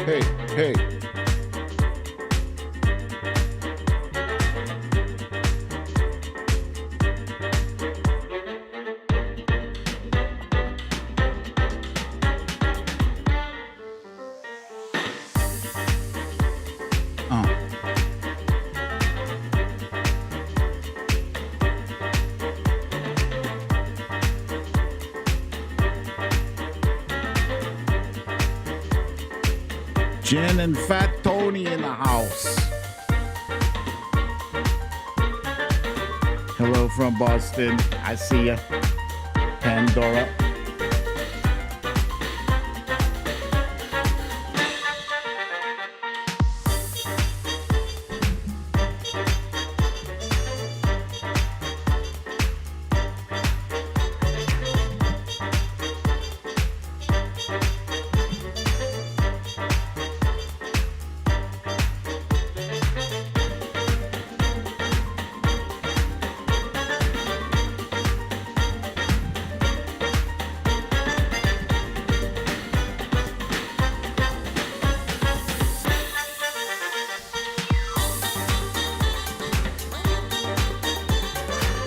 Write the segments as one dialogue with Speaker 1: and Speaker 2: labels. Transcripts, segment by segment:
Speaker 1: Hey, hey. Jen and Fat Tony in the house. Hello from Boston. I see ya. Pandora.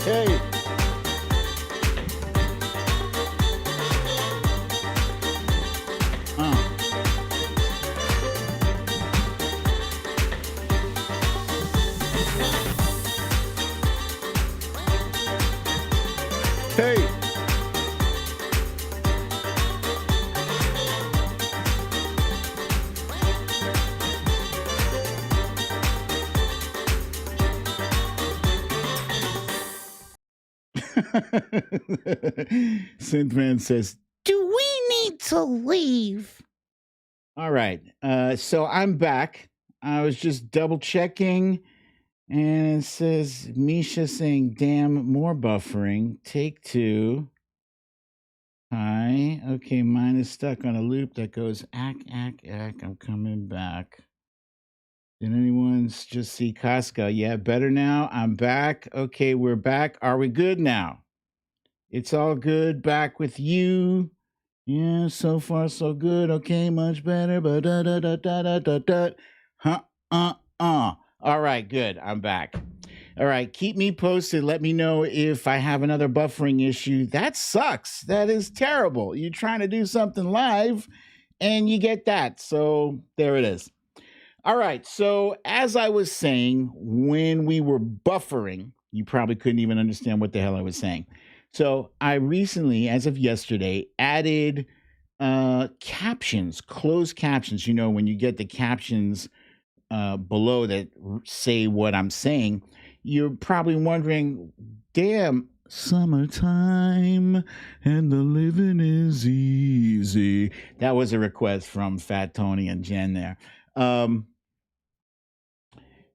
Speaker 1: Hey. Hey. Synthman says, "Do we need to leave?" All right. So I'm back. I was just double checking, and it says Misha saying, "Damn, more buffering. Take two." Hi. Okay, mine is stuck on a loop that goes ack. I'm coming back. Did anyone just see Costco? Yeah, better now. I'm back. Okay, we're back. Are we good now? It's all good. Back with you. Yeah, so far so good. Okay, much better. But da. All right, good. I'm back. All right, keep me posted. Let me know if I have another buffering issue. That sucks. That is terrible. You're trying to do something live and you get that. So there it is. All right. So as I was saying, when we were buffering, you probably couldn't even understand what the hell I was saying. So I recently, as of yesterday, added captions, closed captions. You know, when you get the captions below that say what I'm saying, you're probably wondering, damn, summertime and the living is easy. That was a request from Fat Tony and Jen there.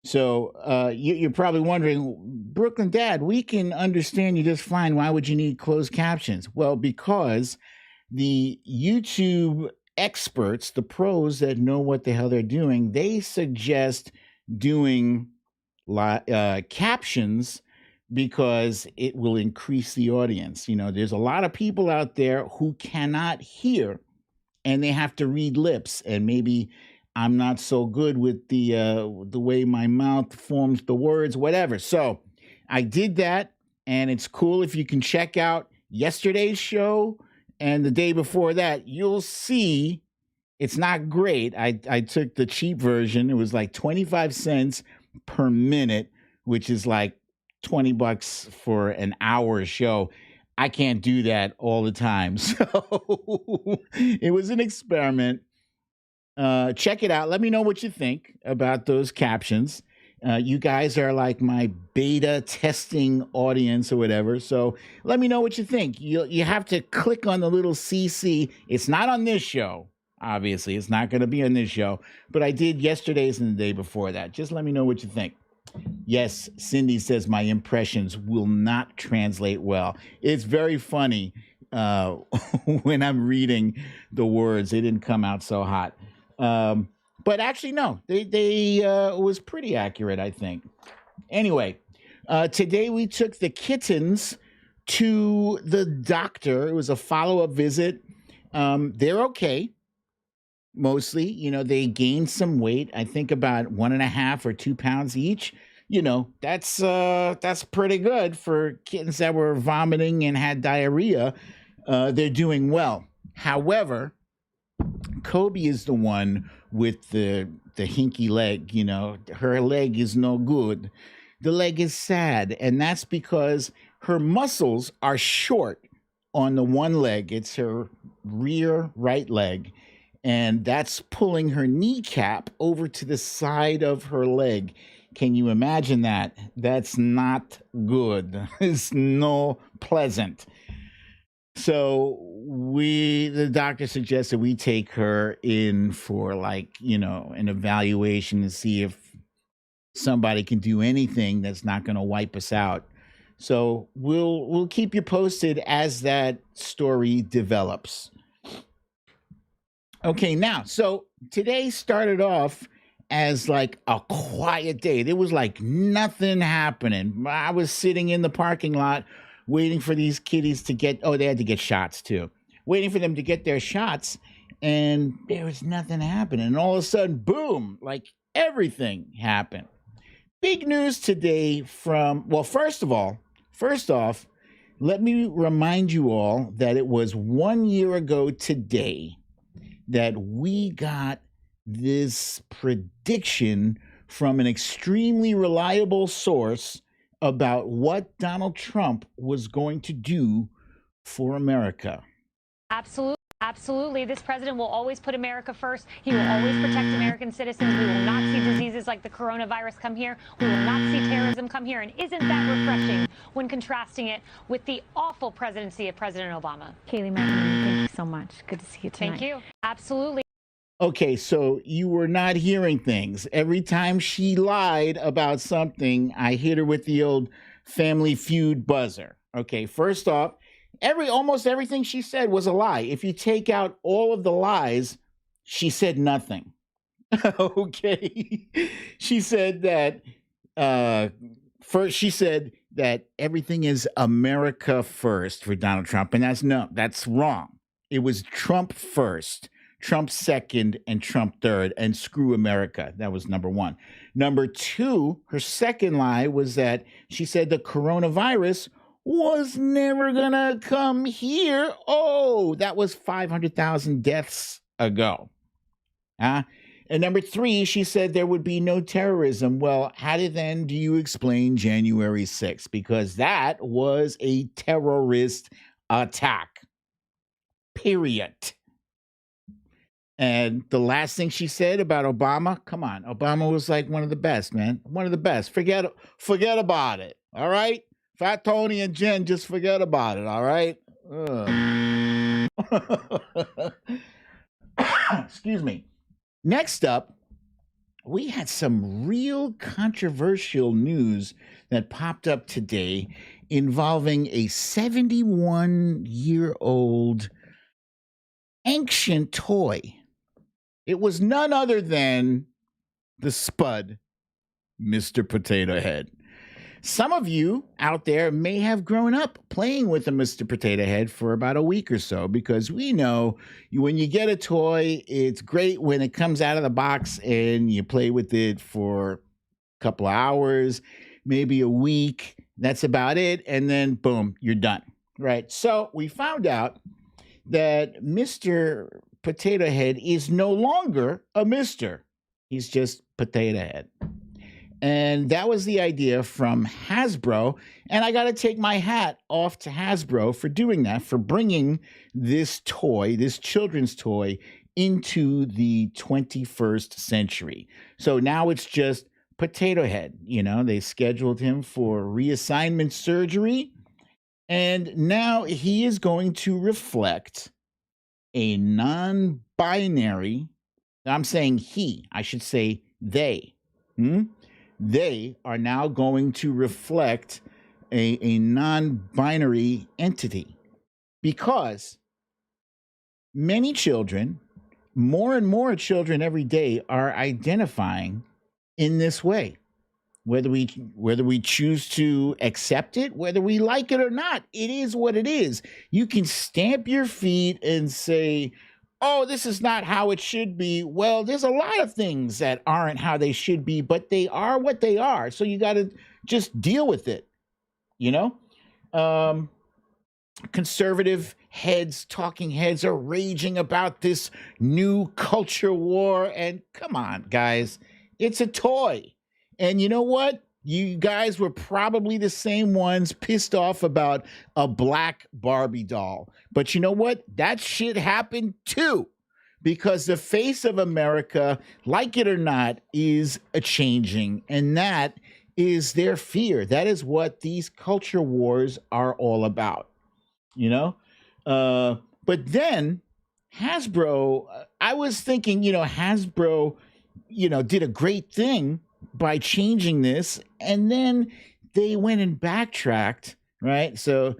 Speaker 1: So you're probably wondering, Brooklyn Dad, we can understand you just fine. Why would you need closed captions? Well, because the YouTube experts, the pros that know what the hell they're doing, they suggest doing captions because it will increase the audience. You know, there's a lot of people out there who cannot hear and they have to read lips, and maybe I'm not so good with the way my mouth forms the words, whatever. So I did that, and it's cool. If you can check out yesterday's show and the day before that, you'll see it's not great. I took the cheap version. It was like 25 cents per minute, which is like $20 for an hour show. I can't do that all the time. So it was an experiment. Check it out. Let me know what you think about those captions. You guys are like my beta testing audience or whatever. So let me know what you think. You have to click on the little CC. It's not on this show. Obviously, it's not going to be on this show. But I did yesterday's and the day before that. Just let me know what you think. Yes, Cindy says my impressions will not translate well. It's very funny when I'm reading the words. They didn't come out so hot. But actually, no, they was pretty accurate, I think. Anyway, Today we took the kittens to the doctor. It was a follow-up visit. They're okay, mostly. They gained some weight. I think about 1.5 or 2 pounds each. That's pretty good for kittens that were vomiting and had diarrhea. They're doing well. However, Kobe is the one with the hinky leg. Her leg is no good. The leg is sad, and that's because her muscles are short on the one leg. It's her rear right leg, and that's pulling her kneecap over to the side of her leg. Can you imagine that? That's not good. It's no pleasant. So the doctor suggested we take her in for an evaluation to see if somebody can do anything that's not going to wipe us out. So we'll keep you posted as that story develops. Okay, now, so today started off as like a quiet day. There was like nothing happening. I was sitting in the parking lot waiting for these kitties to they had to get shots too. Waiting for them to get their shots, and there was nothing happening. And all of a sudden, boom, like everything happened. Big news today first off, let me remind you all that it was 1 year ago today that we got this prediction from an extremely reliable source about what Donald Trump was going to do for America.
Speaker 2: Absolutely. This president will always put America first. He will always protect American citizens. We will not see diseases like the coronavirus come here. We will not see terrorism come here. And isn't that refreshing when contrasting it with the awful presidency of President Obama?
Speaker 3: Kayleigh McEnany, thank you so much. Good to see you tonight.
Speaker 2: Thank you. Absolutely.
Speaker 1: Okay, so you were not hearing things. Every time she lied about something, I hit her with the old Family Feud buzzer. Okay, first off, almost everything she said was a lie. If you take out all of the lies, she said nothing. Okay. She said that first she said that everything is America first for Donald Trump, and that's wrong. It was Trump first, Trump second, and Trump third, and screw America. That was number one. Number two, her second lie was that she said the coronavirus was never gonna come here. Oh, that was 500,000 deaths ago. And number three, she said there would be no terrorism. Well, how then do you explain January 6th? Because that was a terrorist attack. Period. And the last thing she said about Obama, come on, Obama was like one of the best, man. One of the best. Forget about it. All right? Fat Tony and Jen, just forget about it, all right? Excuse me. Next up, we had some real controversial news that popped up today involving a 71-year-old ancient toy. It was none other than the Spud, Mr. Potato Head. Some of you out there may have grown up playing with a Mr. Potato Head for about a week or so, because we know when you get a toy, it's great when it comes out of the box and you play with it for a couple of hours, maybe a week. That's about it. And then boom, you're done. Right. So we found out that Mr. Potato Head is no longer a Mr. He's just Potato Head. And that was the idea from Hasbro. And I got to take my hat off to Hasbro for doing that, for bringing this toy, this children's toy, into the 21st century. So now it's just Potato Head. They scheduled him for reassignment surgery. And now he is going to reflect a non-binary, I'm saying I should say they. They are now going to reflect a non-binary entity, because many children, more and more children every day, are identifying in this way. whether we choose to accept it, whether we like it or not. It is what it is. You can stamp your feet and say, oh, this is not how it should be. Well, there's a lot of things that aren't how they should be, but they are what they are. So you got to just deal with it, you know? Conservative heads, talking heads are raging about this new culture war. And come on, guys, it's a toy. And you know what? You guys were probably the same ones pissed off about a black Barbie doll. But you know what? That shit happened too. Because the face of America, like it or not, is a changing. And that is their fear. That is what these culture wars are all about. You know? But then Hasbro, I was thinking, you know, Hasbro, you know, did a great thing by changing this, and then they went and backtracked, right? So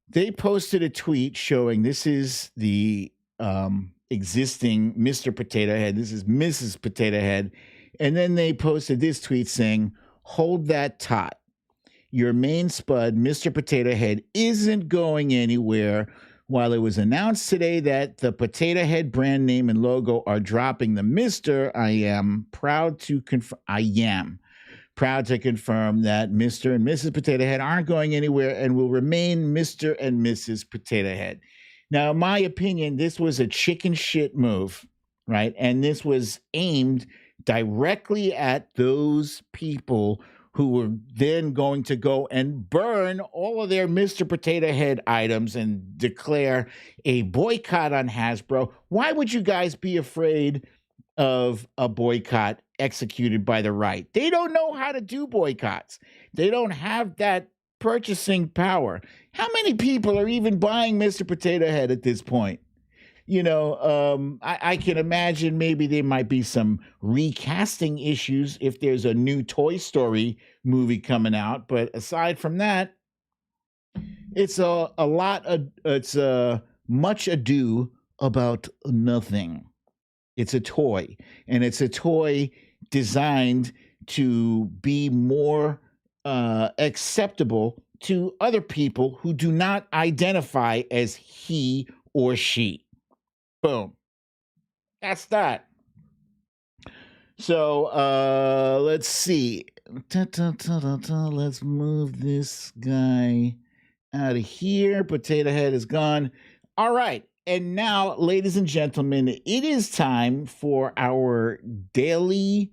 Speaker 1: they posted a tweet showing this is the existing Mr. Potato Head, this is Mrs. Potato Head, and then they posted this tweet saying, hold that tot. Your main spud, Mr. Potato Head, isn't going anywhere. While it was announced today that the Potato Head brand name and logo are dropping the Mr., I am proud to confirm that Mr. and Mrs. Potato Head aren't going anywhere and will remain Mr. and Mrs. Potato Head. Now, in my opinion, this was a chicken shit move, right? And this was aimed directly at those people who were then going to go and burn all of their Mr. Potato Head items and declare a boycott on Hasbro. Why would you guys be afraid of a boycott executed by the right? They don't know how to do boycotts. They don't have that purchasing power. How many people are even buying Mr. Potato Head at this point? You know, I can imagine maybe there might be some recasting issues if there's a new Toy Story movie coming out. But aside from that, it's it's much ado about nothing. It's a toy, and it's a toy designed to be more acceptable to other people who do not identify as he or she. Boom. That's that. So let's see. Let's move this guy out of here. Potato Head is gone. All right. And now, ladies and gentlemen, it is time for our daily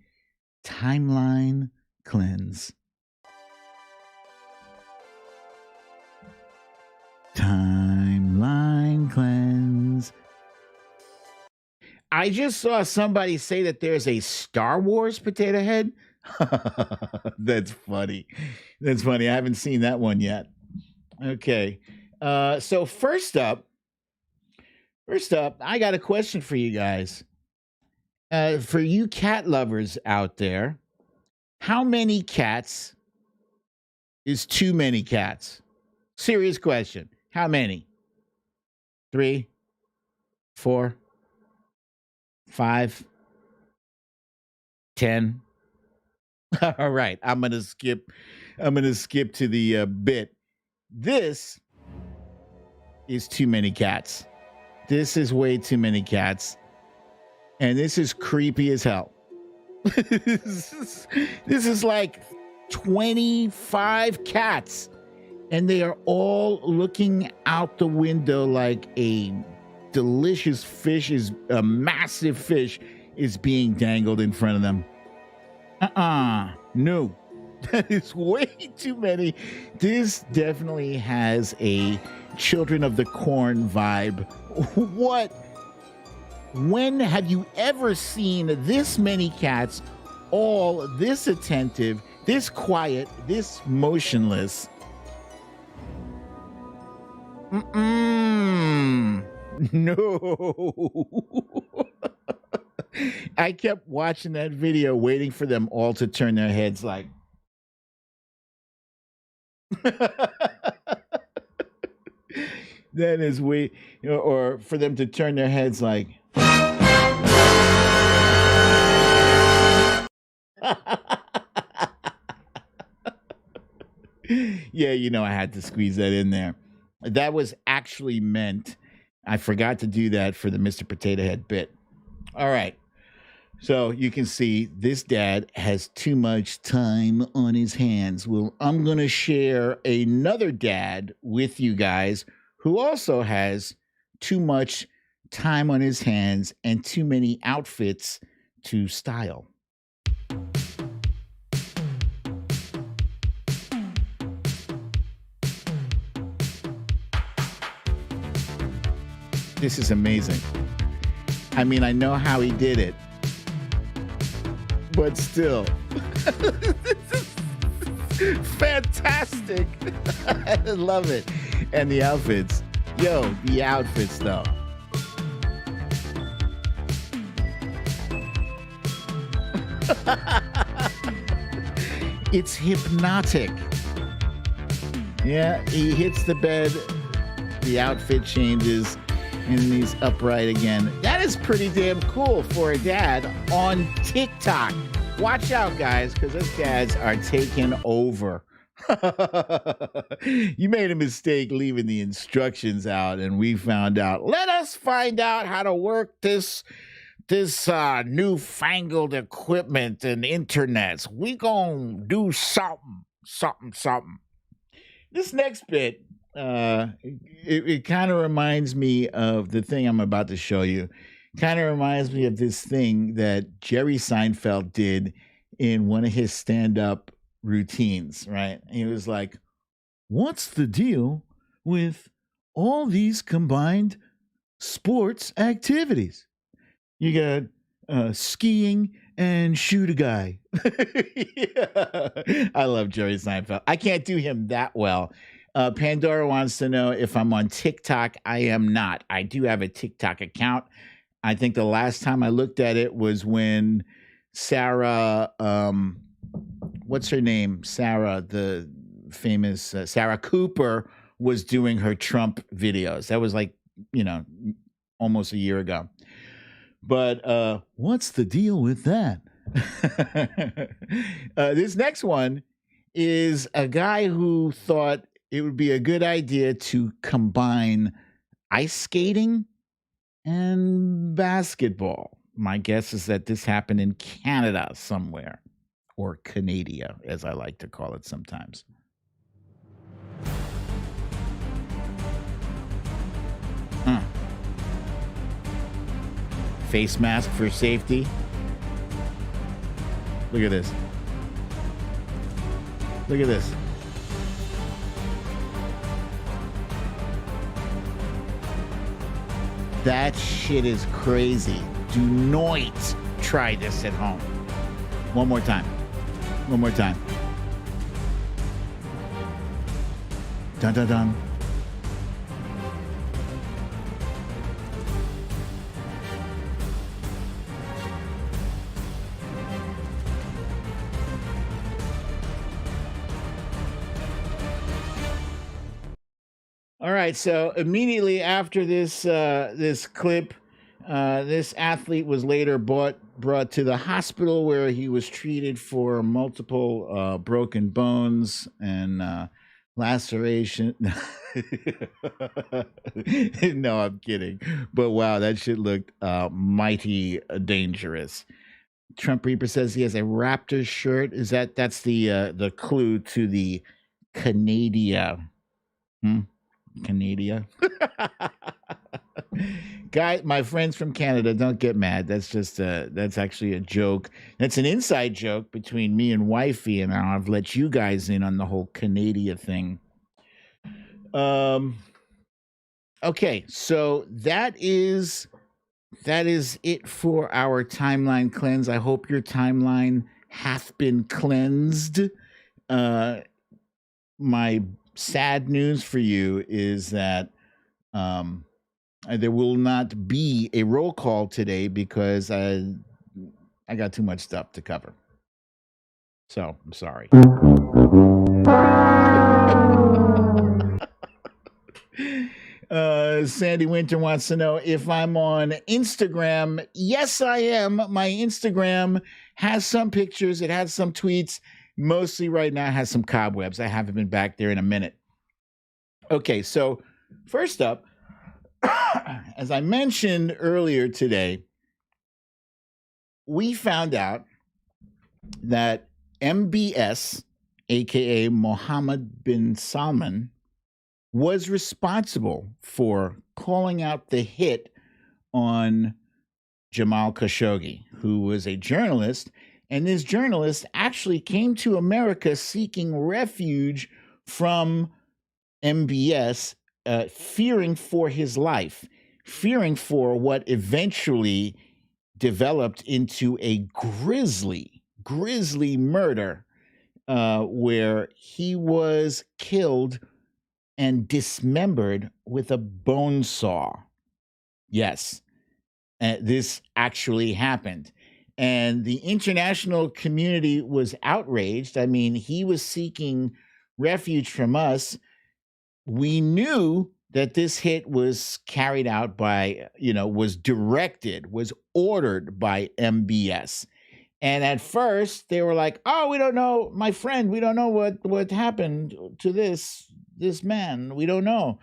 Speaker 1: timeline cleanse. Timeline cleanse. I just saw somebody say that there's a Star Wars Potato Head. That's funny. That's funny. I haven't seen that one yet. Okay. So first up, I got a question for you guys. For you cat lovers out there, how many cats is too many cats? Serious question. How many? 3, 4, 5, 10. All right, I'm gonna skip to the bit. This is too many cats. This is way too many cats, and this is creepy as hell. This is like 25 cats, and they are all looking out the window like a delicious fish a massive fish is being dangled in front of them. No. That is way too many. This definitely has a Children of the Corn vibe. What? When have you ever seen this many cats all this attentive, this quiet, this motionless? No. I kept watching that video, waiting for them all to turn their heads like. That is or for them to turn their heads like. Yeah, I had to squeeze that in there. That was actually meant. I forgot to do that for the Mr. Potato Head bit. All right. So you can see this dad has too much time on his hands. Well, I'm going to share another dad with you guys who also has too much time on his hands and too many outfits to style. This is amazing. I mean, I know how he did it, but still, this is fantastic. I love it. And the outfits. Yo, the outfits, though. It's hypnotic. Yeah, he hits the bed, the outfit changes, and he's upright again. That is pretty damn cool for a dad on TikTok. Watch out, guys, because those dads are taking over. You made a mistake leaving the instructions out, and we found out. Let us find out how to work this newfangled equipment and internets. We gonna do something. This next bit, it kind of reminds me of the thing I'm about to show you. Kind of reminds me of this thing that Jerry Seinfeld did in one of his stand-up routines, right? He was like, what's the deal with all these combined sports activities? You got skiing and shoot a guy. Yeah. I love Jerry Seinfeld. I can't do him that well. Pandora wants to know if I'm on TikTok. I am not. I do have a TikTok account. I think the last time I looked at it was when Sarah, what's her name? Sarah, the famous Sarah Cooper, was doing her Trump videos. That was like, almost a year ago. But what's the deal with that? This next one is a guy who thought it would be a good idea to combine ice skating and basketball. My guess is that this happened in Canada somewhere, or Canada, as I like to call it sometimes. Face mask for safety. Look at this. Look at this. That shit is crazy. Do not try this at home. One more time. One more time. Dun dun dun. All right, so immediately after this this clip, this athlete was later brought to the hospital where he was treated for multiple broken bones and laceration. No, I'm kidding. But wow, that shit looked mighty dangerous. Trump Reaper says he has a Raptors shirt. That's the clue to the Canada? Canada. Guys, my friends from Canada, don't get mad. That's actually a joke. That's an inside joke between me and wifey, and I've let you guys in on the whole Canada thing. Okay, so that is it for our timeline cleanse. I hope your timeline hath been cleansed. My sad news for you is that there will not be a roll call today because I got too much stuff to cover. So I'm sorry. Sandy Winter wants to know if I'm on Instagram. Yes, I am. My Instagram has some pictures. It has some tweets. Mostly right now has some cobwebs. I haven't been back there in a minute. Okay, so first up, as I mentioned earlier today, we found out that MBS, aka Mohammed bin Salman, was responsible for calling out the hit on Jamal Khashoggi, who was a journalist. And this journalist actually came to America seeking refuge from MBS, fearing for his life, fearing for what eventually developed into a grisly murder where he was killed and dismembered with a bone saw. Yes, this actually happened. And the international community was outraged. I mean, he was seeking refuge from us. We knew that this hit was carried out by, was directed, was ordered by MBS. And at first they were like, "Oh, we don't know, my friend, we don't know what happened to this man. We don't know."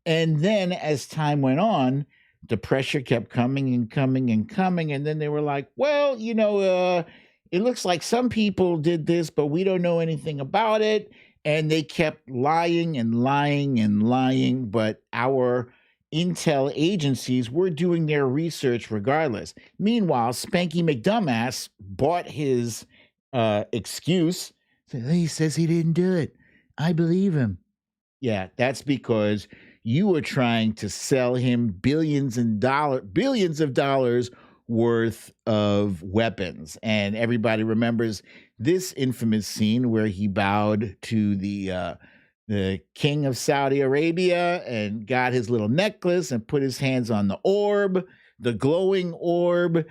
Speaker 1: And then as time went on, the pressure kept coming and coming and coming. And then they were like, "Well, it looks like some people did this, but we don't know anything about it." And they kept lying and lying and lying. But our intel agencies were doing their research regardless. Meanwhile, Spanky McDumbass bought his excuse. He says he didn't do it. I believe him. Yeah, that's because you were trying to sell him billions of dollars worth of weapons. And everybody remembers this infamous scene where he bowed to the king of Saudi Arabia and got his little necklace and put his hands on the orb, the glowing orb,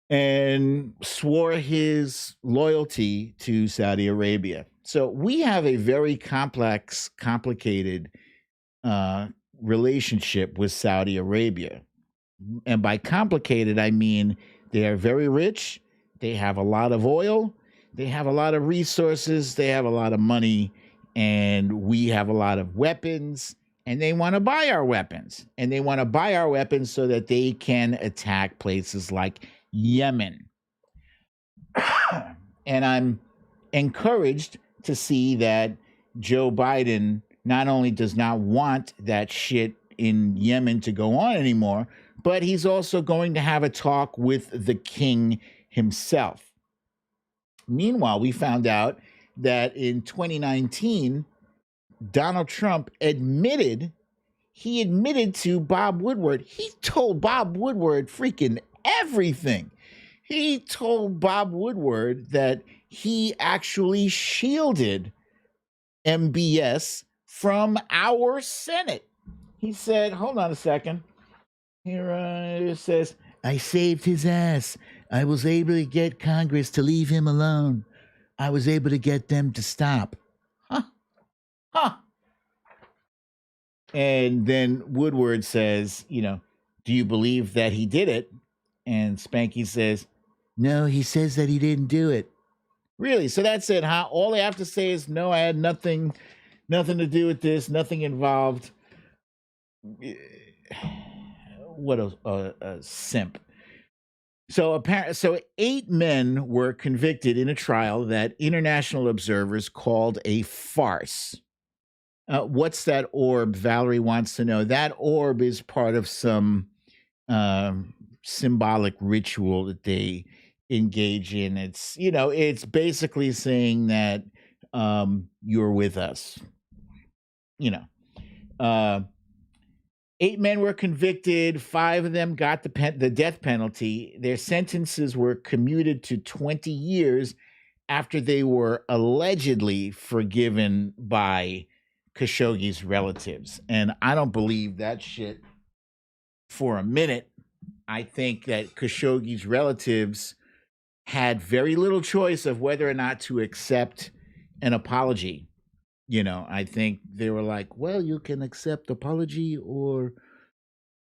Speaker 1: and swore his loyalty to Saudi Arabia. So we have a very complicated relationship with Saudi Arabia. And by complicated, I mean they are very rich. They have a lot of oil. They have a lot of resources. They have a lot of money. And we have a lot of weapons. And they want to buy our weapons. And they want to buy our weapons so that they can attack places like Yemen. And I'm encouraged to see that Joe Biden not only does not want that shit in Yemen to go on anymore, but he's also going to have a talk with the king himself. Meanwhile, we found out that in 2019, Donald Trump admitted to Bob Woodward. He told Bob Woodward freaking everything. He told Bob Woodward that he actually shielded MBS from our Senate. He said, hold on a second. Here it says, "I saved his ass. I was able to get Congress to leave him alone. I was able to get them to stop." Huh. And then Woodward says, "Do you believe that he did it?" And Spanky says, "No, he says that he didn't do it." Really? So that's it, huh? All they have to say is, "No, I had nothing to do with this, nothing involved." What a simp. So 8 men were convicted in a trial that international observers called a farce. What's that orb? Valerie wants to know. That orb is part of some symbolic ritual that they engage in. It's basically saying that you're with us. 8 men were convicted. 5 of them got the death penalty. Their sentences were commuted to 20 years after they were allegedly forgiven by Khashoggi's relatives. And I don't believe that shit for a minute. I think that Khashoggi's relatives had very little choice of whether or not to accept an apology. I think they were like, well, you can accept apology or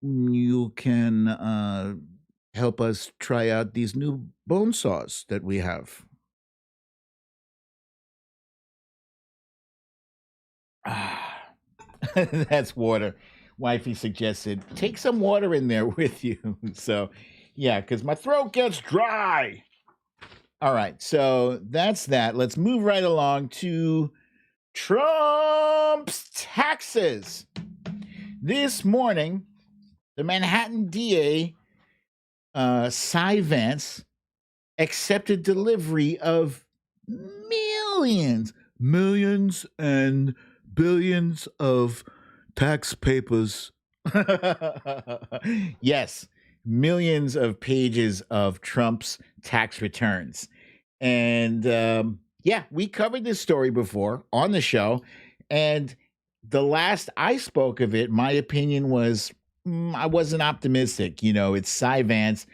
Speaker 1: you can help us try out these new bone saws that we have. That's water. Wifey suggested take some water in there with you. So, yeah, because my throat gets dry. All right, so that's that. Let's move right along to Trump's taxes. This morning, the Manhattan DA, Cy Vance, accepted delivery of millions and billions of tax papers. Yes, millions of pages of Trump's tax returns. And yeah, we covered this story before on the show. And the last I spoke of it, my opinion was I wasn't optimistic. It's Cy Vance.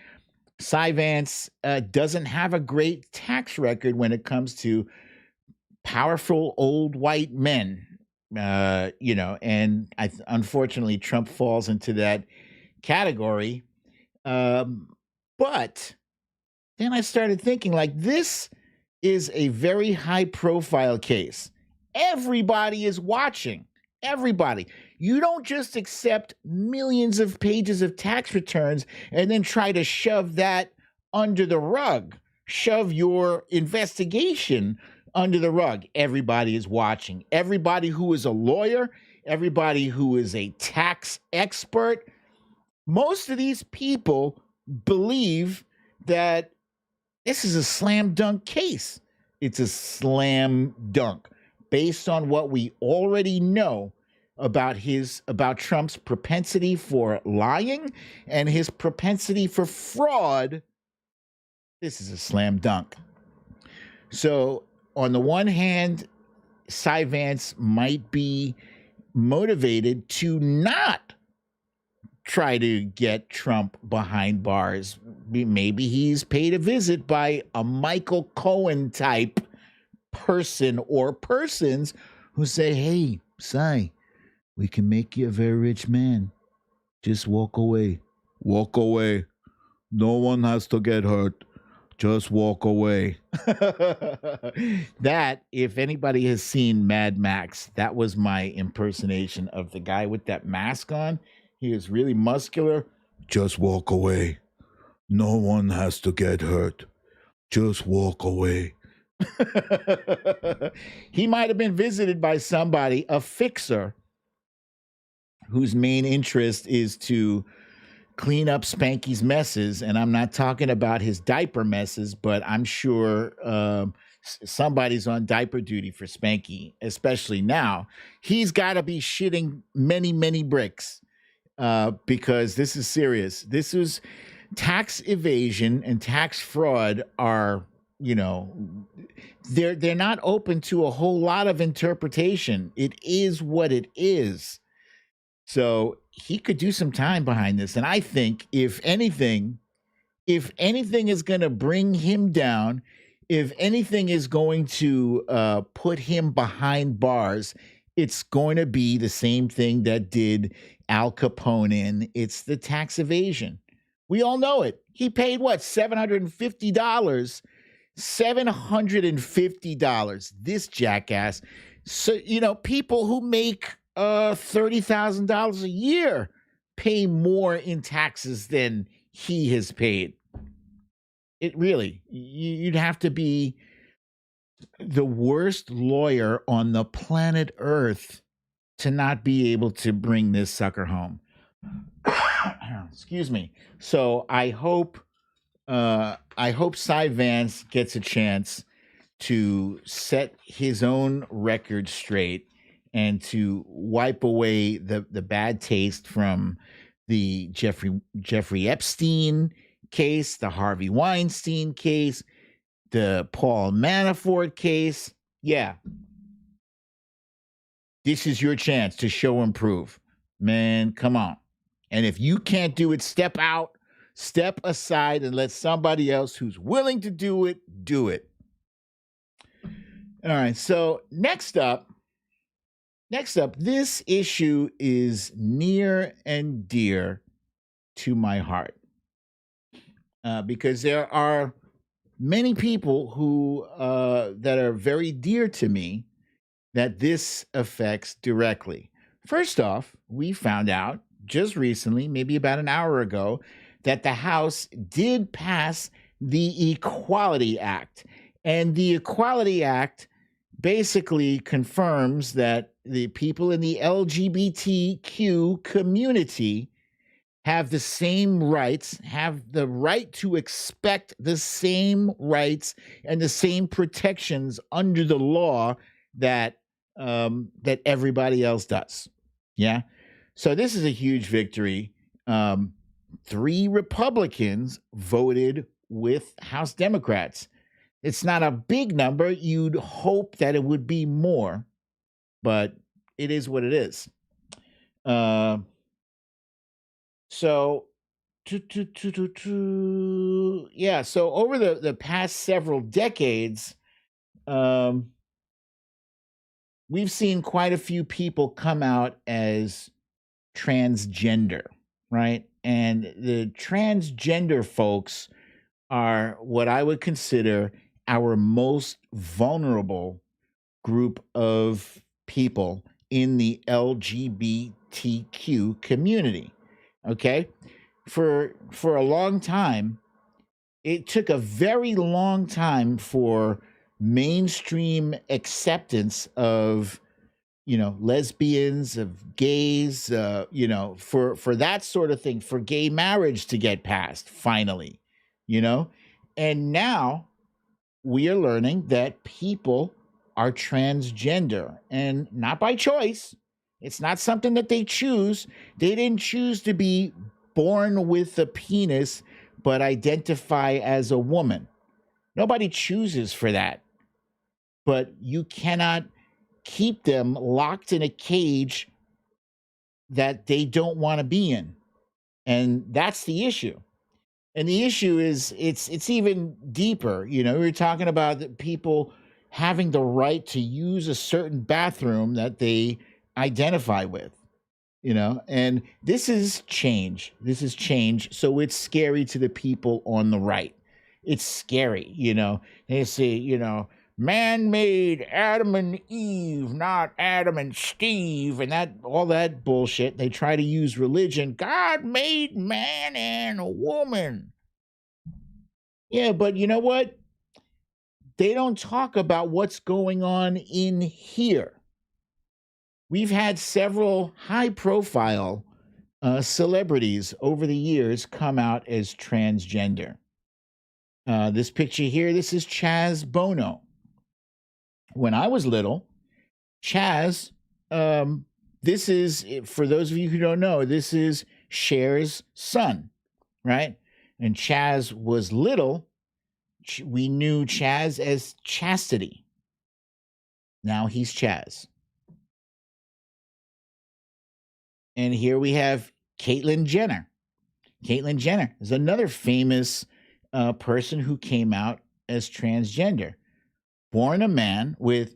Speaker 1: Cy Vance doesn't have a great tax record when it comes to powerful old white men. And unfortunately, Trump falls into that category. But then I started thinking, this is a very high profile case. Everybody is watching. Everybody. You don't just accept millions of pages of tax returns and then try to shove that under the rug, shove your investigation under the rug. Everybody is watching. Everybody who is a lawyer, everybody who is a tax expert, most of these people believe that this is a slam dunk case. It's a slam dunk based on what we already know about Trump's propensity for lying and his propensity for fraud. This is a slam dunk. So on the one hand, Cy Vance might be motivated to not try to get Trump behind bars. Maybe he's paid a visit by a Michael Cohen type person or persons who say, hey, Cy, we can make you a very rich man. Just walk away. Walk away. No one has to get hurt. Just walk away. That, if anybody has seen Mad Max, that was my impersonation of the guy with that mask on. He is really muscular. Just walk away. No one has to get hurt. Just walk away. He might have been visited by somebody, a fixer, whose main interest is to clean up Spanky's messes. And I'm not talking about his diaper messes, but I'm sure somebody's on diaper duty for Spanky, especially now. He's got to be shitting many, many bricks because this is serious. This is tax evasion and tax fraud are, they're not open to a whole lot of interpretation. It is what it is. So he could do some time behind this. And I think if anything is going to bring him down, if anything is going to put him behind bars, it's going to be the same thing that did Al Capone in. It's the tax evasion. We all know it. He paid what? $750. $750. This jackass. So, people who make $30,000 a year pay more in taxes than he has paid. It really, you'd have to be the worst lawyer on the planet Earth to not be able to bring this sucker home. Excuse me. So I hope Cy Vance gets a chance to set his own record straight and to wipe away the bad taste from the Jeffrey Epstein case, the Harvey Weinstein case, the Paul Manafort case. Yeah. This is your chance to show and prove. Man, come on. And if you can't do it, step out, step aside, and let somebody else who's willing to do it, do it. All right, so next up, this issue is near and dear to my heart because there are many people who that are very dear to me that this affects directly. first off, we found out just recently, maybe about an hour ago, that the House did pass the Equality Act. And the Equality Act basically confirms that the people in the LGBTQ community have the same rights, have the right to expect the same rights and the same protections under the law that that everybody else does. Yeah. So this is a huge victory. 3 Republicans voted with House Democrats. It's not a big number. You'd hope that it would be more, but it is what it is. So, yeah. So over the past several decades, we've seen quite a few people come out as transgender, right? And the transgender folks are what I would consider our most vulnerable group of people in the LGBTQ community. Okay? For a long time, it took a very long time for mainstream acceptance of lesbians, of gays, for that sort of thing, for gay marriage to get passed finally, and now we are learning that people are transgender, and not by choice. It's not something that they choose. They didn't choose to be born with a penis but identify as a woman. Nobody chooses for that. But you cannot keep them locked in a cage that they don't want to be in. And that's the issue. And the issue is it's even deeper. We're talking about the people having the right to use a certain bathroom that they identify with, and this is change. So it's scary to the people on the right. It's scary. They say, man made Adam and Eve, not Adam and Steve, and all that bullshit. They try to use religion. God made man and a woman. Yeah, but you know what? They don't talk about what's going on in here. We've had several high-profile celebrities over the years come out as transgender. This picture here, this is Chaz Bono. When I was little, Chaz, this is, for those of you who don't know, this is Cher's son, right? And Chaz was little. We knew Chaz as Chastity. Now he's Chaz. And here we have Caitlyn Jenner. Caitlyn Jenner is another famous person who came out as transgender. Born a man with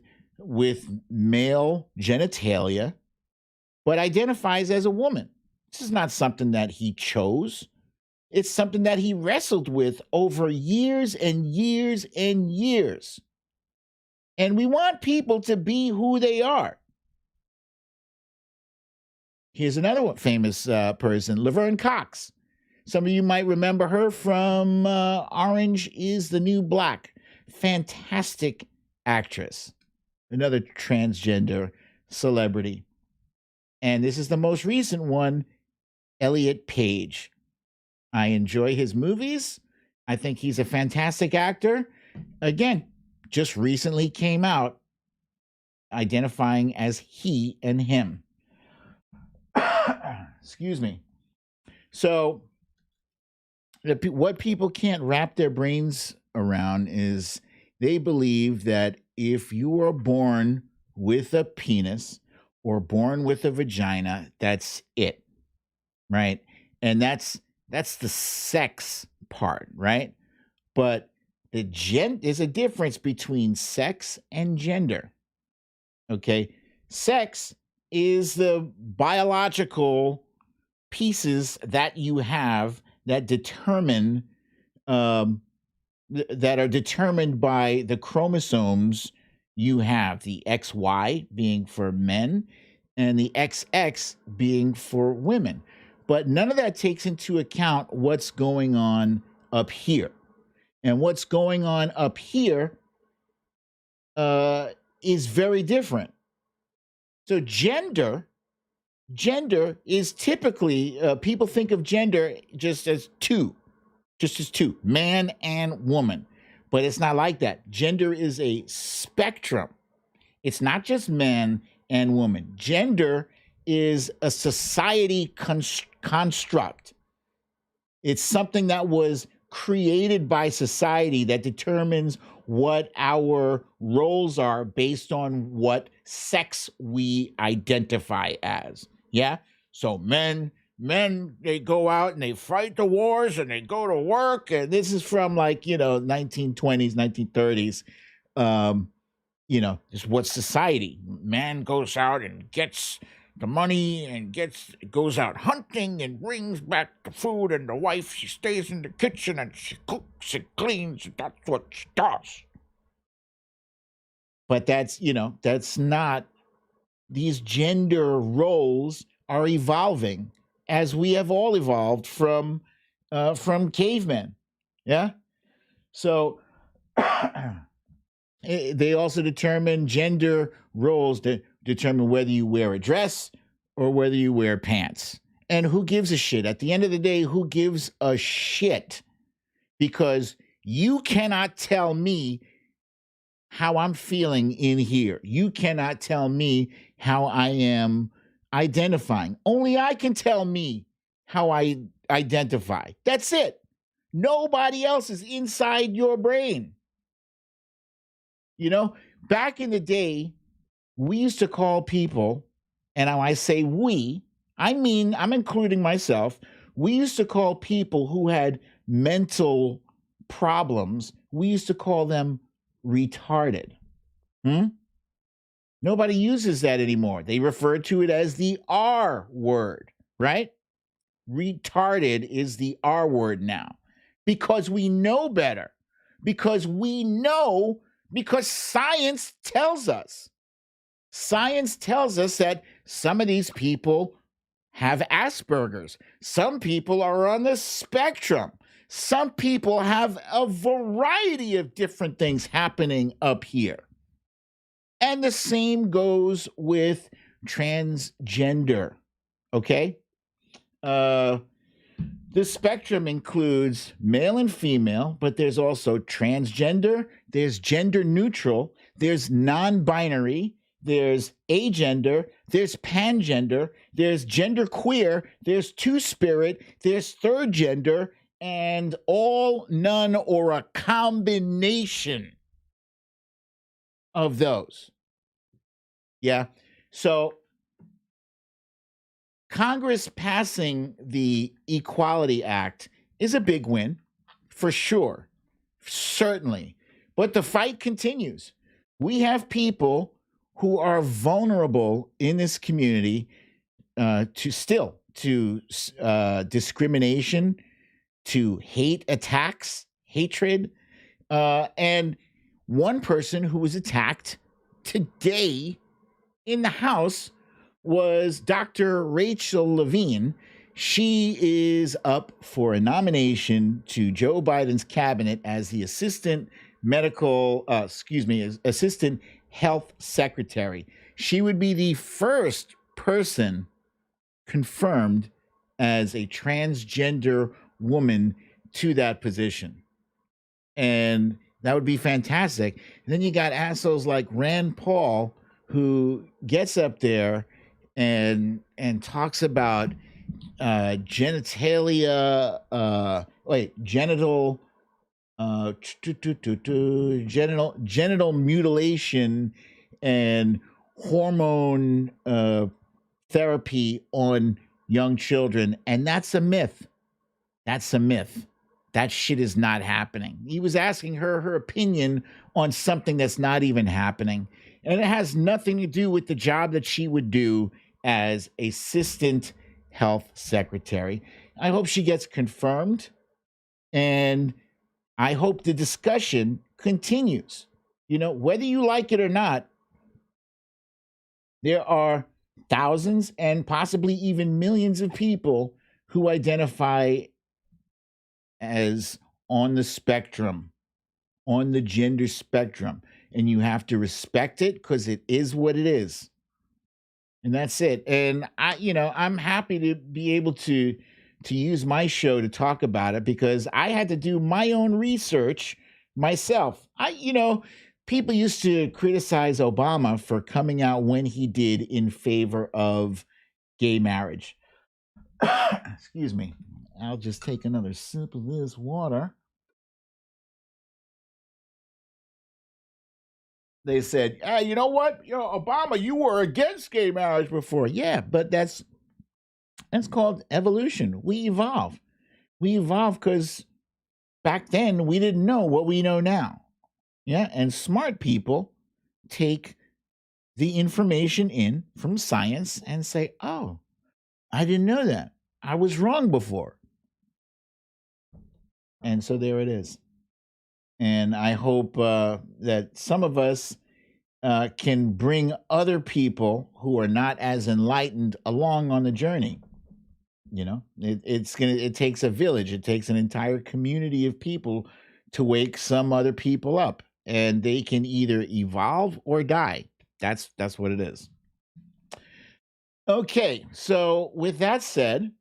Speaker 1: male genitalia, but identifies as a woman. This is not something that he chose. It's something that he wrestled with over years and years and years. And we want people to be who they are. Here's another one, famous person, Laverne Cox. Some of you might remember her from Orange is the New Black. Fantastic actress. Another transgender celebrity. And this is the most recent one, Elliot Page. I enjoy his movies. I think he's a fantastic actor. Again, just recently came out identifying as he and him. Excuse me. So what people can't wrap their brains around is they believe that if you are born with a penis or born with a vagina, that's it, right? And that's the sex part, right? But there's a difference between sex and gender. Okay, sex is the biological pieces that you have that determine that are determined by the chromosomes you have. The XY being for men, and the XX being for women. But none of that takes into account what's going on up here. And what's going on up here is very different. So gender is typically, people think of gender just as two, man and woman. But it's not like that. Gender is a spectrum. It's not just man and woman. Gender is a society construct. It's something that was created by society that determines what our roles are based on what sex we identify as. Yeah? So men, they go out and they fight the wars and they go to work. And this is from 1920s, 1930s. Just what society. Man goes out and gets the money and goes out hunting and brings back the food, and the wife, she stays in the kitchen and she cooks and cleans, and that's what she does. But that's not, these gender roles are evolving as we have all evolved from cavemen. Yeah. So they also determine gender roles that determine whether you wear a dress or whether you wear pants. And who gives a shit? At the end of the day, who gives a shit? Because you cannot tell me how I'm feeling in here. You cannot tell me how I am identifying. Only I can tell me how I identify. That's it. Nobody else is inside your brain. Back in the day, we used to call people, and when I say we, I mean, I'm including myself. We used to call people who had mental problems, we used to call them retarded. Nobody uses that anymore. They refer to it as the R word, right? Retarded is the R word now because we know better, because science tells us. Science tells us that some of these people have Asperger's. Some people are on the spectrum. Some people have a variety of different things happening up here. And the same goes with transgender, okay? The spectrum includes male and female, but there's also transgender, there's gender neutral, there's non-binary, there's agender, there's pangender, there's gender queer, there's two-spirit, there's third gender, and all, none, or a combination of those. Yeah. So Congress passing the Equality Act is a big win, for sure, certainly. But the fight continues. We have people who are vulnerable in this community to discrimination, to hate attacks, hatred. And one person who was attacked today in the House was Dr. Rachel Levine. She is up for a nomination to Joe Biden's cabinet as the assistant health secretary. She would be the first person confirmed as a transgender woman to that position. And that would be fantastic. And then you got assholes like Rand Paul, who gets up there and talks about genital mutilation and hormone therapy on young children. And that's a myth. That's a myth. That shit is not happening. He was asking her opinion on something that's not even happening. And it has nothing to do with the job that she would do as assistant health secretary. I hope she gets confirmed. And I hope the discussion continues. Whether you like it or not, there are thousands and possibly even millions of people who identify as on the spectrum, on the gender spectrum. And you have to respect it because it is what it is. And that's it. And I'm happy to be able to use my show to talk about it because I had to do my own research myself. People used to criticize Obama for coming out when he did in favor of gay marriage. Excuse me. I'll just take another sip of this water. They said, hey, you know what? Obama, you were against gay marriage before. Yeah, but that's called evolution. We evolve. We evolve because back then we didn't know what we know now. Yeah, and smart people take the information in from science and say, oh, I didn't know that. I was wrong before. And so there it is. And I hope that some of us can bring other people who are not as enlightened along on the journey. It takes a village. It takes an entire community of people to wake some other people up, and they can either evolve or die. That's what it is. Okay, so with that said,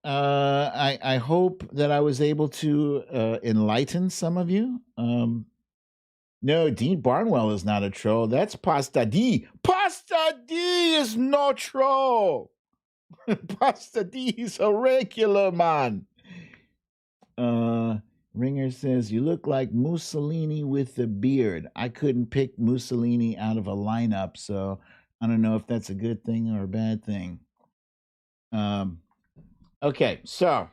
Speaker 1: I hope that I was able to enlighten some of you. No, Dean Barnwell is not a troll. That's Pasta D. Pasta D is no troll. Pasta D is a regular man. Ringer says, you look like Mussolini with a beard. I couldn't pick Mussolini out of a lineup, so I don't know if that's a good thing or a bad thing. Okay, so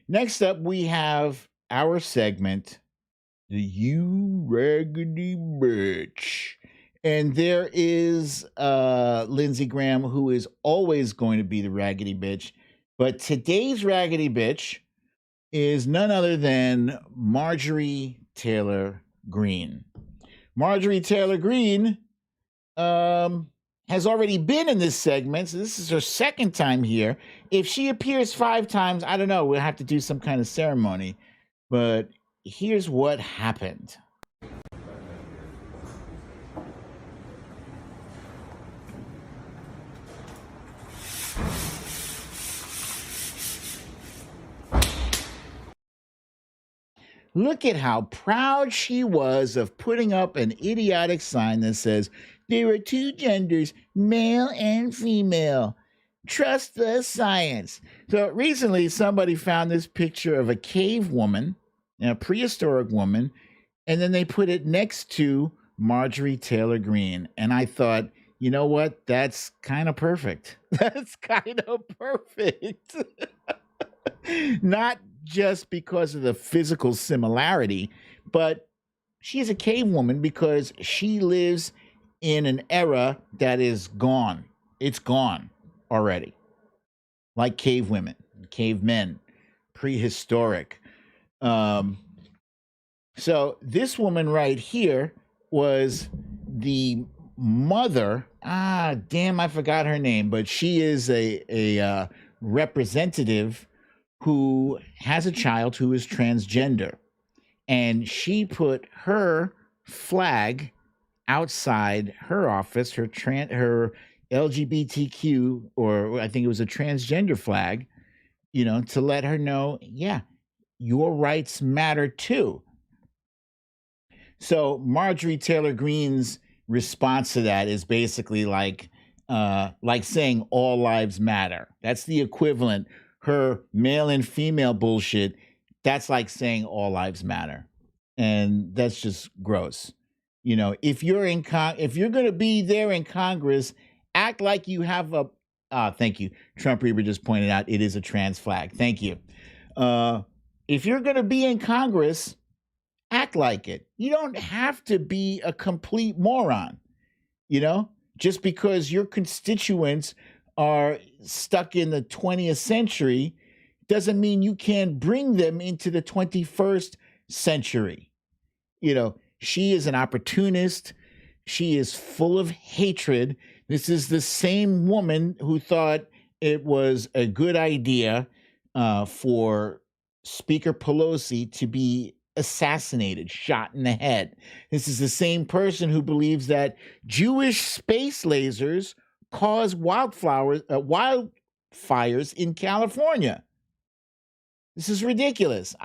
Speaker 1: next up we have our segment, the You Raggedy Bitch. And there is Lindsey Graham, who is always going to be the Raggedy Bitch. But today's Raggedy Bitch is none other than Marjorie Taylor Greene. Marjorie Taylor Greene has already been in this segment, so this is her second time here. If she appears 5 times, I don't know, we'll have to do some kind of ceremony. But here's what happened. Look at how proud she was of putting up an idiotic sign that says, there are 2 genders, male and female. Trust the science. So recently somebody found this picture of a cave woman, a prehistoric woman, and then they put it next to Marjorie Taylor Greene. And I thought, you know what? That's kind of perfect. That's kind of perfect. Not just because of the physical similarity, but she's a cave woman because she lives in an era that is gone. It's gone already. Like cave women, cavemen, prehistoric. So this woman right here was the mother. Damn, I forgot her name, but she is a representative who has a child who is transgender. And she put her flag outside her office, her LGBTQ, or I think it was a transgender flag, to let her know, yeah, your rights matter too. So Marjorie Taylor Greene's response to that is basically like saying all lives matter. That's the equivalent. Her male and female bullshit, that's like saying all lives matter. And that's just gross. If you're going to be there in Congress, act like you have thank you. Trump Reaver just pointed out it is a trans flag. Thank you. If you're going to be in Congress, act like it. You don't have to be a complete moron, just because your constituents are stuck in the 20th century doesn't mean you can't bring them into the 21st century. She is an opportunist. She is full of hatred. This is the same woman who thought it was a good idea for Speaker Pelosi to be assassinated, shot in the head. This is the same person who believes that Jewish space lasers cause wildfires in California. This is ridiculous.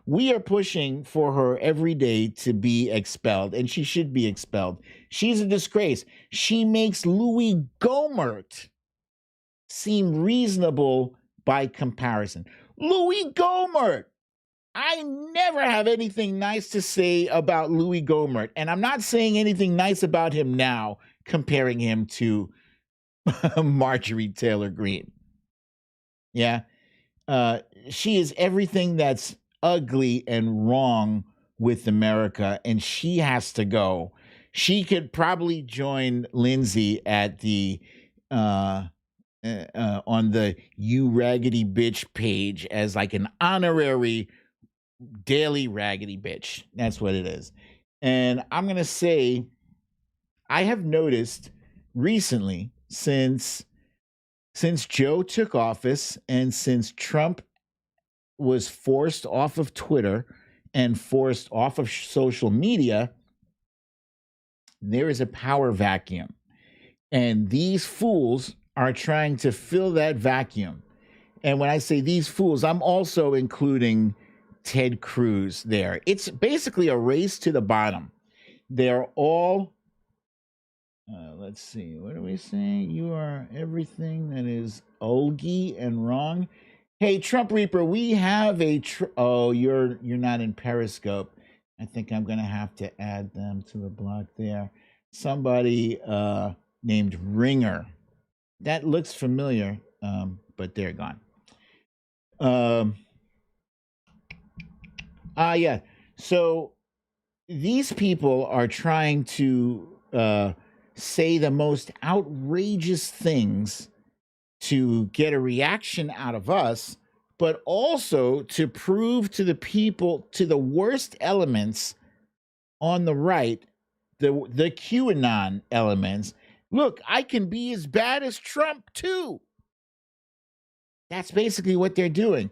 Speaker 1: We are pushing for her every day to be expelled, and she should be expelled. She's a disgrace. She makes Louis Gohmert seem reasonable by comparison. Louis Gohmert. I never have anything nice to say about Louis Gohmert, and I'm not saying anything nice about him now, comparing him to Marjorie Taylor Greene. Yeah. She is everything that's ugly and wrong with America, and she has to go. She could probably join Lindsay at the on the You Raggedy Bitch page as like an honorary daily raggedy bitch. That's what it is. And I'm gonna say, I have noticed recently, since Joe took office and since Trump was forced off of Twitter and forced off of social media, there is a power vacuum. And these fools are trying to fill that vacuum. And when I say these fools, I'm also including Ted Cruz there. It's basically a race to the bottom. They're all, let's see, what are we saying? You are everything that is ogie and wrong. Hey, Trump Reaper, we have a, oh, you're not in Periscope. I think I'm going to have to add them to the block there. Somebody named Ringer. That looks familiar, but they're gone. Yeah. So these people are trying to say the most outrageous things to get a reaction out of us, but also to prove to the people, to the worst elements on the right, the QAnon elements, look, I can be as bad as Trump too. That's basically what they're doing.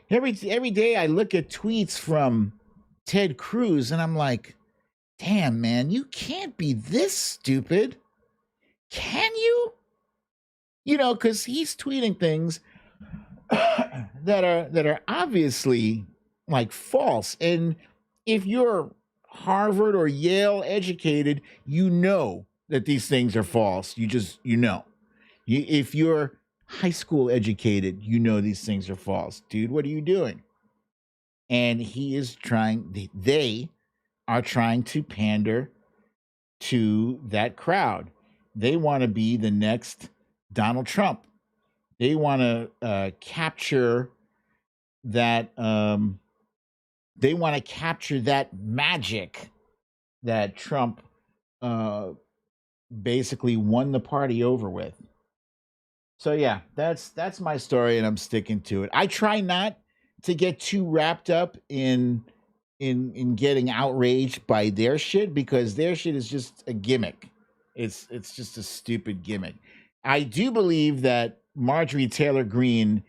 Speaker 1: Every day I look at tweets from Ted Cruz and I'm like, damn, man, you can't be this stupid. Can you? You know, because he's tweeting things that are obviously like false. And if you're Harvard or Yale educated, you know that these things are false. You know. If you're high school educated, you know these things are false. Dude, what are you doing? And they are trying to pander to that crowd. They want to be the next Donald Trump. They want to capture that. They want to capture that magic that Trump basically won the party over with. So yeah, that's my story, and I'm sticking to it. I try not to get too wrapped up in getting outraged by their shit, because their shit is just a gimmick. It's just a stupid gimmick. I do believe that Marjorie Taylor Greene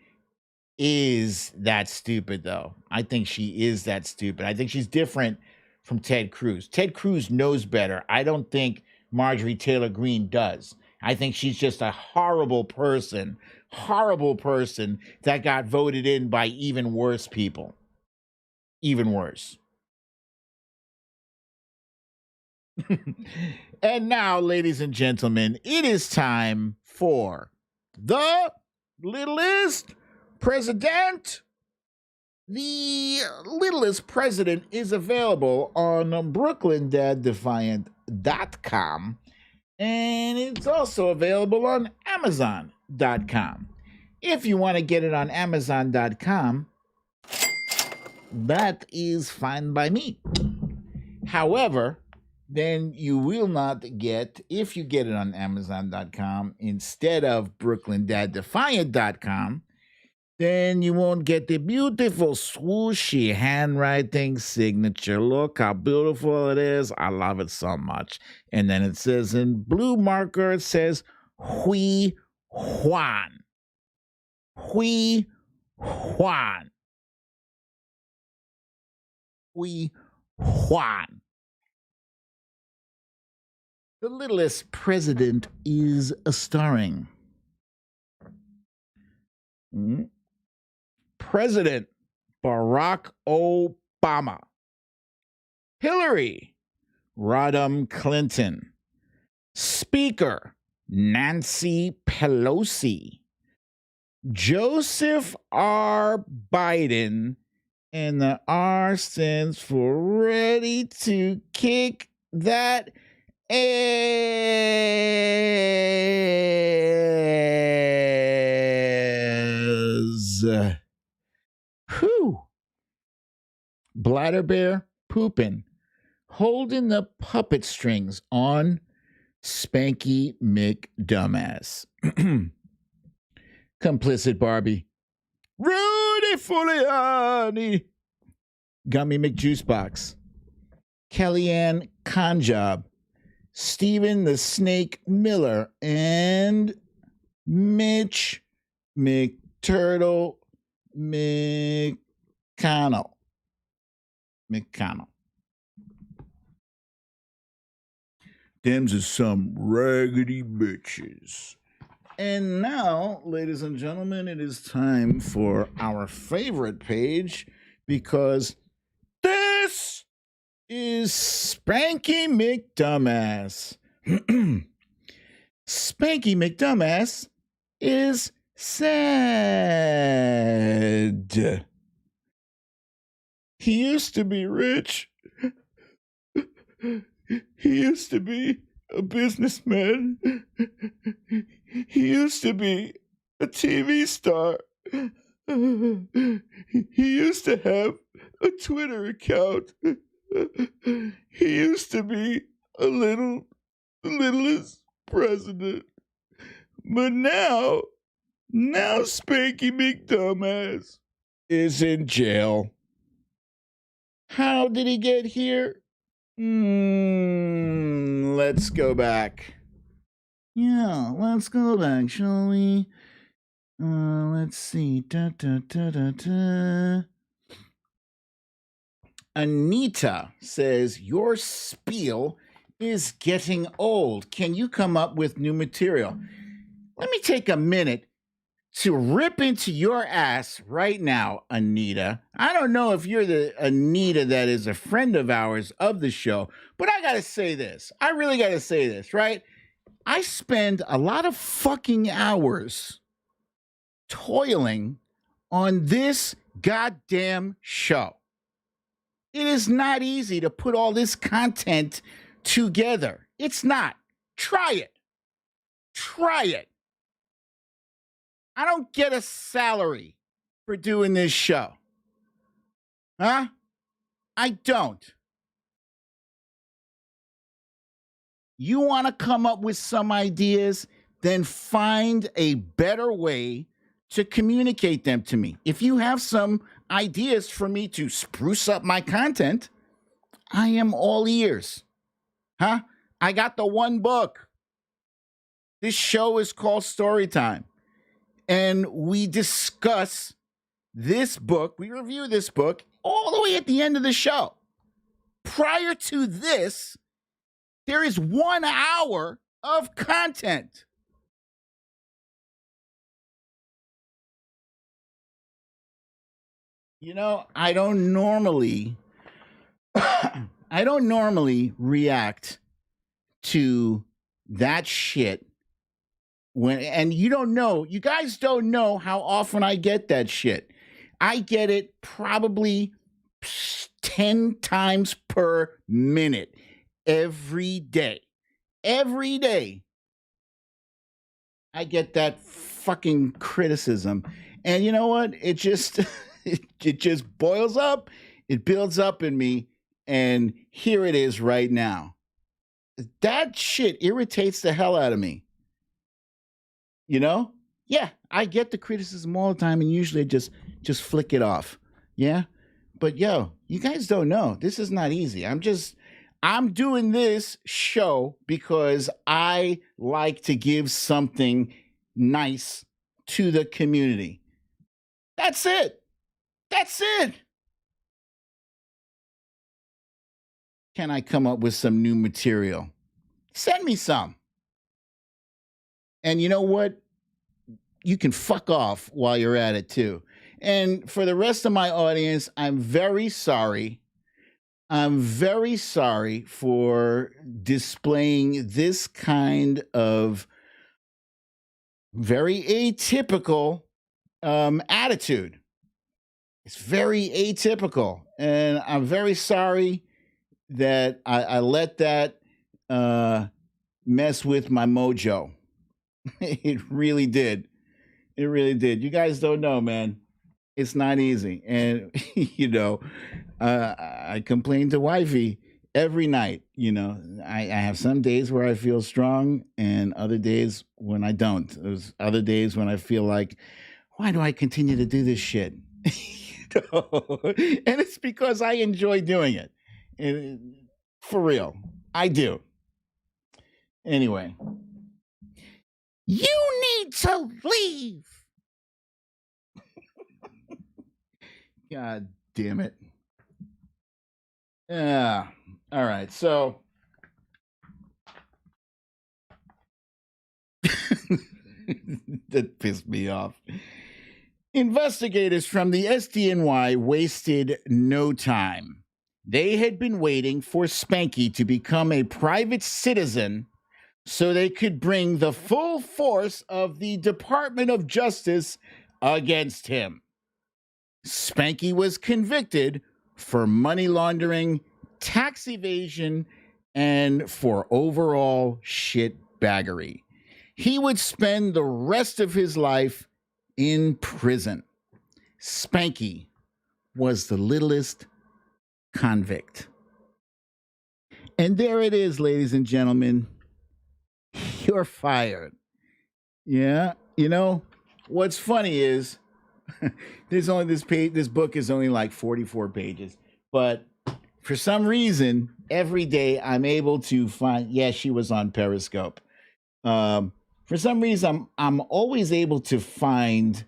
Speaker 1: is that stupid, though. I think she is that stupid. I think she's different from Ted Cruz. Ted Cruz knows better. I don't think Marjorie Taylor Greene does. I think she's just a horrible person that got voted in by even worse people. Even worse. And now, ladies and gentlemen, it is time for the Liddle'est President. The Liddle'est President is available on BrooklynDadDefiant.com, and it's also available on Amazon.com. If you want to get it on Amazon.com, that is fine by me. However, then you will not get, if you get it on Amazon.com instead of BrooklynDadDefiant.com, then you won't get the beautiful swooshy handwriting signature. Look how beautiful it is. I love it so much. And then it says in blue marker, it says Hui Juan. Hui Juan. Hui Juan. The Littlest President is starring President Barack Obama, Hillary Rodham Clinton, Speaker Nancy Pelosi, Joseph R. Biden, and the R stands for ready to kick that ass. Whew. Bladder bear pooping, holding the puppet strings on Spanky McDumbass. Complicit Barbie. Rudy Giuliani. Gummy McJuicebox. Kellyanne Conjob. Stephen the Snake Miller. And Mitch McTurtle McConnell. Them's are some raggedy bitches. And now, ladies and gentlemen, it is time for our favorite page because this is Spanky McDumbass. Spanky McDumbass is sad. He used to be rich. He used to be a businessman. He used to be a TV star. He used to have a Twitter account. He used to be a littlest president. But now Spanky McDumbass is in jail. How did he get here? Let's go back. Yeah, let's go back, shall we? Let's see. Anita says, your spiel is getting old. Can you come up with new material? Let me take a minute to rip into your ass right now, Anita. I don't know if you're the Anita that is a friend of ours of the show, but I gotta say this. I really gotta say this, right? I spend a lot of fucking hours toiling on this goddamn show. It is not easy to put all this content together. It's not. Try it. Try it. I don't get a salary for doing this show. Huh? I don't. You want to come up with some ideas? Then find a better way to communicate them to me. If you have some ideas for me to spruce up my content, I am all ears. Huh? I got the one book. This show is called Storytime. And we discuss this book, we review this book all the way at the end of the show. Prior to this, there is 1 hour of content. You know, I don't normally react to that shit. And you guys don't know how often I get that shit. I get it probably 10 times per minute every day. Every day I get that fucking criticism. And you know what? It just it just boils up. It builds up in me. And here it is right now. That shit irritates the hell out of me. You know? Yeah, I get the criticism all the time, and usually I just flick it off. Yeah, but yo, you guys don't know. This is not easy. I'm doing this show because I like to give something nice to the community. That's it. That's it. Can I come up with some new material? Send me some. And you know what? You can fuck off while you're at it too. And for the rest of my audience, I'm very sorry. I'm very sorry for displaying this kind of very atypical attitude. It's very atypical. And I'm very sorry that I let that mess with my mojo. It really did. It really did. You guys don't know, man. It's not easy. And, I complain to wifey every night. I have some days where I feel strong and other days when I don't. There's other days when I feel like, why do I continue to do this shit? And it's because I enjoy doing it. And for real, I do. Anyway, you need to leave. God damn it. Yeah. All right. So that pissed me off. Investigators from the SDNY wasted no time. They had been waiting for Spanky to become a private citizen so they could bring the full force of the Department of Justice against him. Spanky was convicted for money laundering, tax evasion, and for overall shitbaggery. He would spend the rest of his life in prison. Spanky was the littlest convict. And there it is, ladies and gentlemen. You're fired. Yeah. What's funny is there's only this book is only like 44 pages, but for some reason, every day I'm able to find, she was on Periscope. For some reason, I'm always able to find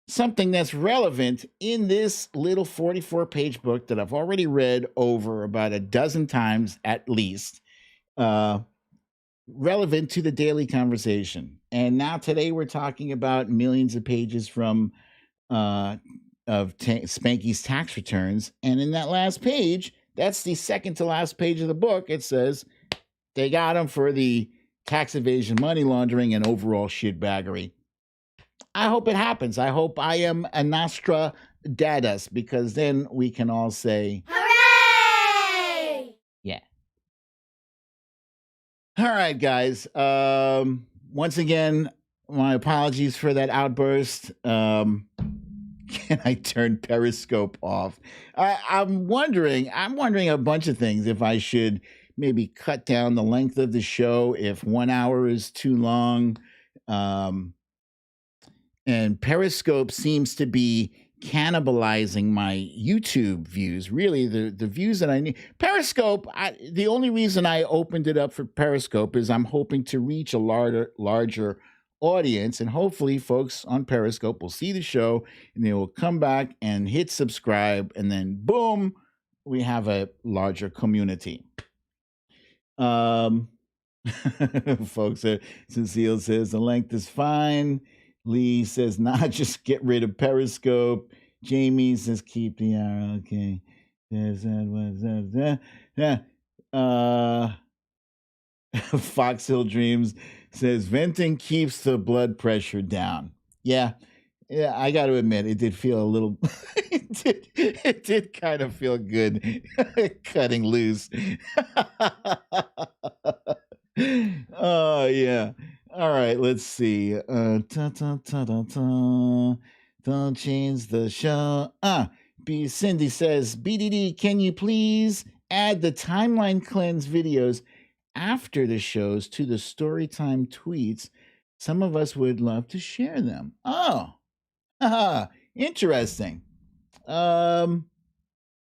Speaker 1: something that's relevant in this little 44-page book that I've already read over about a dozen times at least, relevant to the daily conversation. And now today we're talking about millions of pages from Spanky's tax returns. And in that last page, that's the second to last page of the book, it says they got him for the tax evasion, money laundering, and overall shitbaggery. I hope it happens. I hope I am a Nostradamus, because then we can all say, hooray! Yeah. All right, guys. Once again, my apologies for that outburst. Can I turn Periscope off? I'm wondering a bunch of things. If I should maybe cut down the length of the show, if 1 hour is too long. And Periscope seems to be cannibalizing my YouTube views. Really, the views that I need. Periscope, the only reason I opened it up for Periscope is I'm hoping to reach a larger audience, and hopefully folks on Periscope will see the show and they will come back and hit subscribe, and then boom, we have a larger community. Folks, Cecile says the length is fine. Lee says, nah, just get rid of Periscope. Jamie says, keep the arrow. Okay. Fox Hill Dreams says, venting keeps the blood pressure down. Yeah, I got to admit, it did feel a little, it did kind of feel good cutting loose. Oh, yeah. All right, let's see. Don't change the show. Cindy says, BDD, can you please add the timeline cleanse videos after the shows to the Storytime tweets Some of us would love to share them. Oh, interesting. Add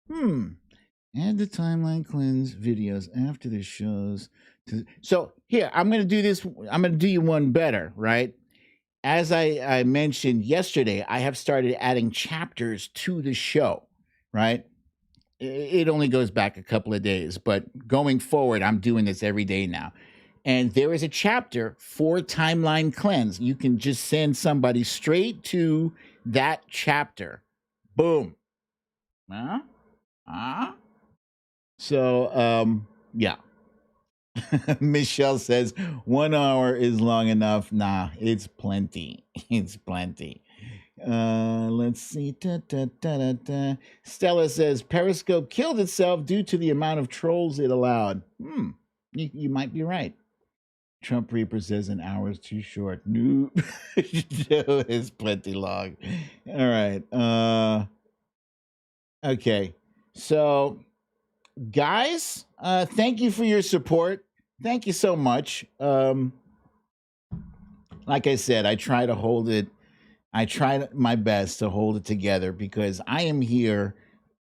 Speaker 1: the timeline cleanse videos after the shows. So here, I'm going to do this. I'm going to do you one better, right? As I mentioned yesterday, I have started adding chapters to the show, right? It only goes back a couple of days, but going forward, I'm doing this every day now. And there is a chapter for timeline cleanse. You can just send somebody straight to that chapter. Boom. So, yeah. Michelle says 1 hour is long enough. Nah, it's plenty. It's plenty. Let's see. Stella says Periscope killed itself due to the amount of trolls it allowed. You might be right. Trump Reaper says an hour is too short. Nope. It's plenty long. All right. Okay. So, guys, thank you for your support. Thank you so much. Like I said, I try my best to hold it together because I am here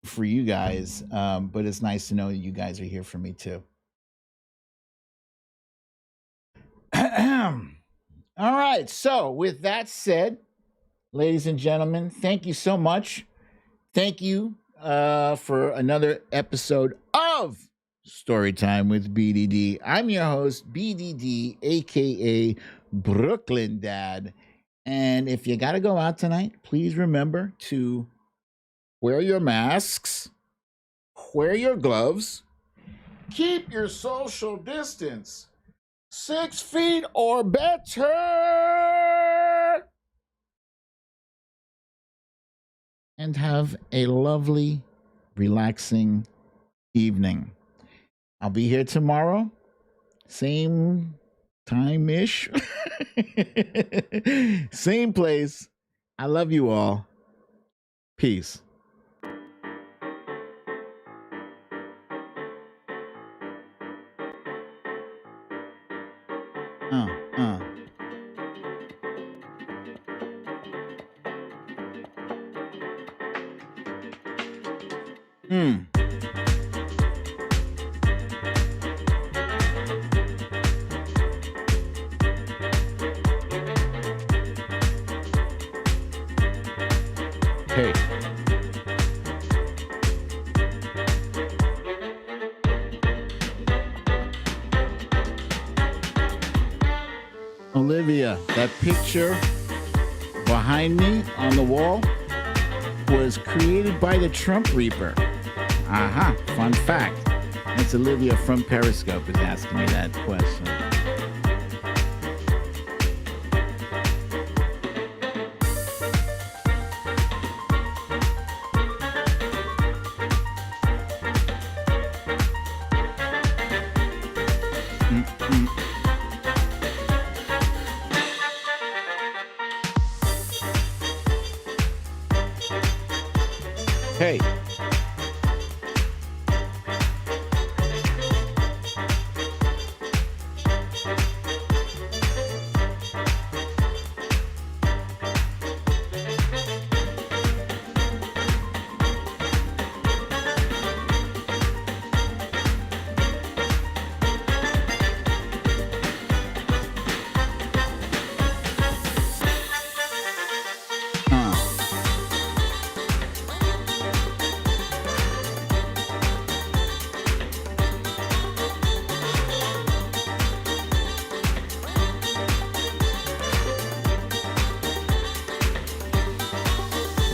Speaker 1: for you guys. But it's nice to know that you guys are here for me too. All right. So with that said, ladies and gentlemen, thank you so much. Thank you for another episode of Storytime with BDD. I'm your host, BDD, aka Brooklyn Dad. And if you got to go out tonight, please remember to wear your masks, wear your gloves, keep your social distance 6 feet or better, and have a lovely, relaxing evening. I'll be here tomorrow, same time-ish, same place. I love you all. Peace. Hey. Olivia, that picture behind me on the wall was created by the Trump Reaper. Fun fact. It's Olivia from Periscope is asking me that question. Hey.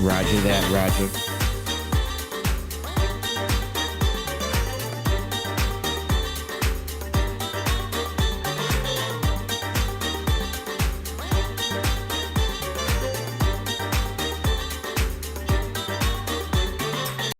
Speaker 1: Roger that, Roger.